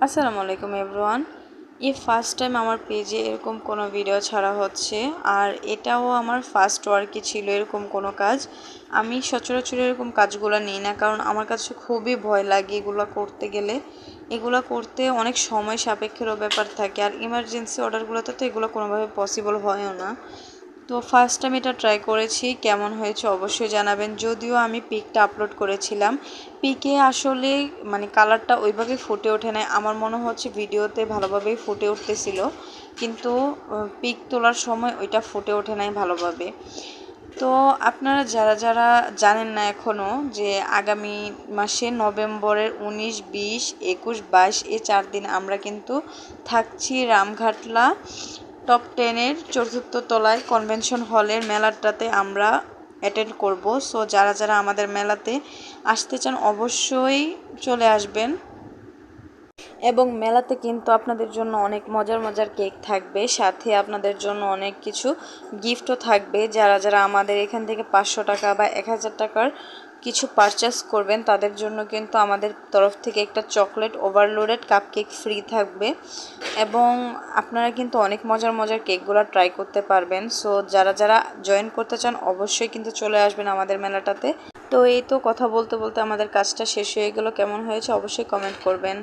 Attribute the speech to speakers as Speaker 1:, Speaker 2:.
Speaker 1: আসসালামু আলাইকুম এভরিওয়ান। এই ফার্স্ট টাইম আমার পেজে এরকম কোনো ভিডিও ছাড়া হচ্ছে, আর এটাও আমার ফার্স্ট ওয়ার্কই ছিল এরকম কোনো কাজ। আমি সচরাচর এরকম কাজগুলো নিই না, কারণ আমার কাছে খুবই ভয় লাগে এগুলো করতে গেলে। এগুলো করতে অনেক সময় সাপেক্ষেরও ব্যাপার থাকে, আর ইমার্জেন্সি অর্ডারগুলোতে তো এগুলো কোনোভাবে পসিবল হয়ও না। তো ফার্স্ট টাইম এটা ট্রাই করেছি, কেমন হয়েছে অবশ্যই জানাবেন। যদিও আমি পিকটা আপলোড করেছিলাম, পিকে আসলে কালারটা ওইভাবে ফুটে ওঠে নাই। আমার মনে হচ্ছে ভিডিওতে ভালোভাবেই ফুটে উঠতেছিল, কিন্তু পিক তোলার সময় ওইটা ফুটে ওঠে নাই ভালোভাবে। তো আপনারা যারা যারা জানেন না এখনও, যে আগামী মাসে নভেম্বরের 19, 20, 21, 22 এই 4 দিন আমরা কিন্তু থাকছি রামঘাটলা টপ 10-এর 4th তলায় কনভেনশন হলের মেলাটাতে আমরা অ্যাটেন্ড করব। সো যারা যারা আমাদের মেলাতে আসতে চান অবশ্যই চলে আসবেন। এবং মেলাতে কিন্তু আপনাদের জন্য অনেক মজার মজার কেক থাকবে, সাথে আপনাদের জন্য অনেক কিছু গিফটও থাকবে। যারা যারা আমাদের এখান থেকে 500 টাকা বা 1000 টাকার কিছু পারচেস করবেন, তাদের জন্য কিন্তু আমাদের তরফ থেকে একটা চকলেট ওভারলোডেড কাপকেক ফ্রি থাকবে। এবং আপনারা কিন্তু অনেক মজার মজার কেকগুলো ট্রাই করতে পারবেন। সো যারা যারা জয়েন করতে চান অবশ্যই কিন্তু চলে আসবেন আমাদের মেলাটাতে। তো এই তো কথা বলতে বলতে আমাদের কাজটা শেষ হয়ে গেল। কেমন হয়েছে অবশ্যই কমেন্ট করবেন।